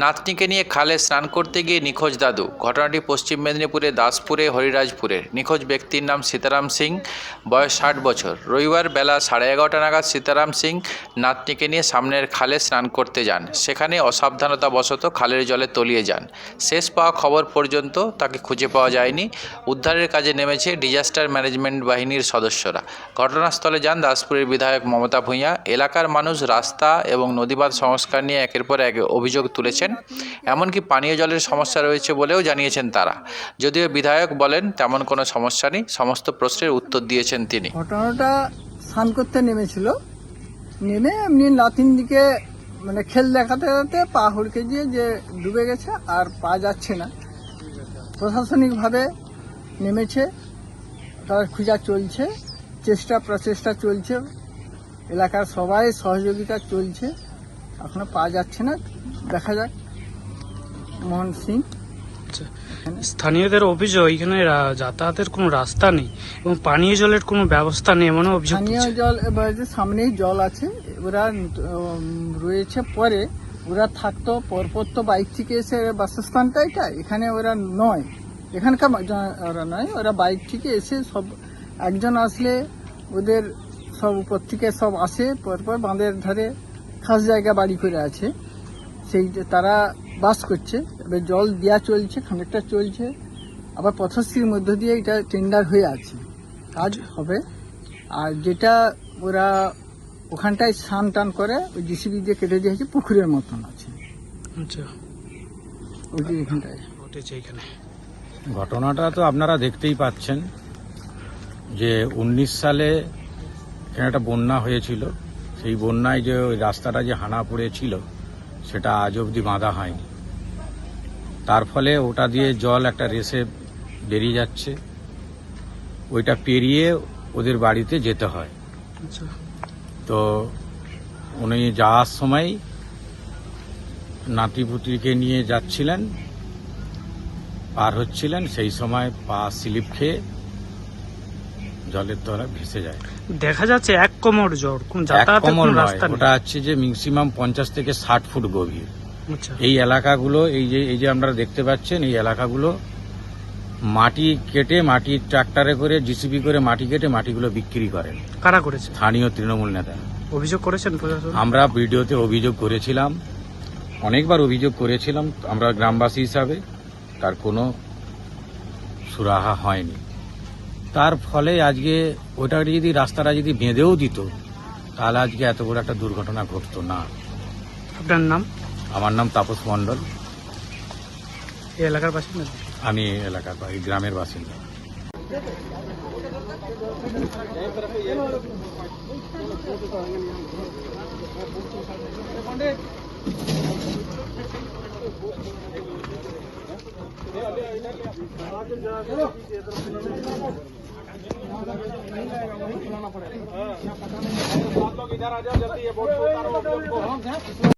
নাতনিকে নিয়ে খালে স্নান করতে গিয়ে নিখোঁজ দাদু। ঘটনাটি পশ্চিম মেদিনীপুরে দাসপুরে হরিরাজপুরের। নিখোঁজ ব্যক্তির নাম সীতারাম সিং, বয়স 60 বছর। রবিবার বেলা 11:30 নাগাদ সীতারাম সিং নাতনিকে নিয়ে সামনের খালে স্নান করতে যান। সেখানে অসাবধানতাবশত খালের জলে তলিয়ে যান। শেষ পাওয়া খবর পর্যন্ত তাকে খুঁজে পাওয়া যায়নি। উদ্ধারের কাজে নেমেছে ডিজাস্টার ম্যানেজমেন্ট বাহিনীর সদস্যরা। ঘটনাস্থলে যান দাসপুরের বিধায়ক মমতা ভূঁইয়া। এলাকার মানুষ রাস্তা এবং নদীবাঁধ সংস্কার নিয়ে একের পর এক অভিযোগ তুলেছেন। এমনকি পানীয় জলের সমস্যা রয়েছে বলেও জানিয়েছেন তারা। যদিও বিধায়ক বলেন তেমন কোনো সমস্যা নেই, সমস্ত প্রশ্নের উত্তর দিয়েছেন তিনি। ঘটনাটা স্নান করতে নেমেছিল, নেমে এমনি নাতিন দিকে খেল দেখাতে দেখাতে পা হুড়কে দিয়ে যে ডুবে গেছে আর পা যাচ্ছে না। প্রশাসনিকভাবে নেমেছে, তার খোঁজা চলছে, প্রচেষ্টা চলছে, এলাকার সবাই সহযোগিতা চলছে, এখনো পা যাচ্ছে না। দেখা যাক। মোহন সিং। স্থানীয়দের অভিযোগ এখানে যাতায়াতের কোনো রাস্তা নেই এবং পানীয় জলের কোনো ব্যবস্থা নেই এমন অভিযোগ। পানীয় জল এবার যে সামনেই জল আছে, ওরা রয়েছে পরে, ওরা থাকতো পরপর তো বাইক থেকে এসে বাসস্থানটা এটা, এখানে ওরা নয়, এখানকার ওরা নয়, ওরা বাইক থেকে এসে সব একজন আসলে ওদের সব উপর থেকে সব আসে, পরপর বাঁধের ধারে খাস জায়গা বাড়ি করে আছে, সেই তারা বাস করছে। এবার জল দেওয়া চলছে, খানিকটা চলছে, আবার পথশ্রীর মধ্য দিয়ে এটা টেন্ডার হয়ে আছে, কাজ হবে। আর যেটা ওরা ওখানটায় স্নান টান করে, ওই জিসিবি দিয়ে কেটে দিয়েছে, পুকুরের মতন আছে। আচ্ছা, ওই যে এখানটায় ঘটেছে এখানে ঘটনাটা তো আপনারা দেখতেই পাচ্ছেন যে 19 সালে এখানে একটা বন্যা হয়েছিল। সেই বন্যায় যে ওই রাস্তাটা যে হানা পড়েছিল সেটা আজ অবধি বাঁধা হয়নি। তার ফলে ওটা দিয়ে জল একটা রেসে বেরিয়ে যাচ্ছে, ওইটা পেরিয়ে ওদের বাড়িতে যেতে হয়। আচ্ছা, তো উনি যাওয়ার সময় নাতিপুতিকে নিয়ে যাচ্ছিলেন, পার হচ্ছিলেন, সেই সময় পা স্লিপ খেয়ে জলের তলায় ভেসে যায়। দেখা যাচ্ছে এক কোমর জল, কোন যাতায়াতের কোনো রাস্তা নেই। ওটা হচ্ছে যে ম্যাক্সিমাম 50 থেকে 60 ফুট গভীর। আচ্ছা, এই এলাকাগুলো এই যে আপনারা দেখতে পাচ্ছেন, এই এলাকাগুলো মাটি কেটে, মাটি ট্রাক্টরে করে, জিসিবি করে মাটি কেটে মাটিগুলো বিক্রি করেন। কারা করেছে? স্থানীয় তৃণমূল নেতা। অভিযোগ করেছেন প্রশাসন? আমরা ভিডিওতে অভিযোগ করেছিলাম, অনেকবার অভিযোগ করেছিলাম আমরা গ্রামবাসী হিসাবে, তার কোনো সুরাহা হয়নি। তার ফলে আজকে ওটা যদি রাস্তাটা যদি বেঁধেও দিত, তাহলে আজকে এত বড় একটা দুর্ঘটনা ঘটতো না। আপনার নাম? আমার নাম তাপস মণ্ডল। এই এলাকার বাসিন্দা? আমি এলাকার এই গ্রামের বাসিন্দা।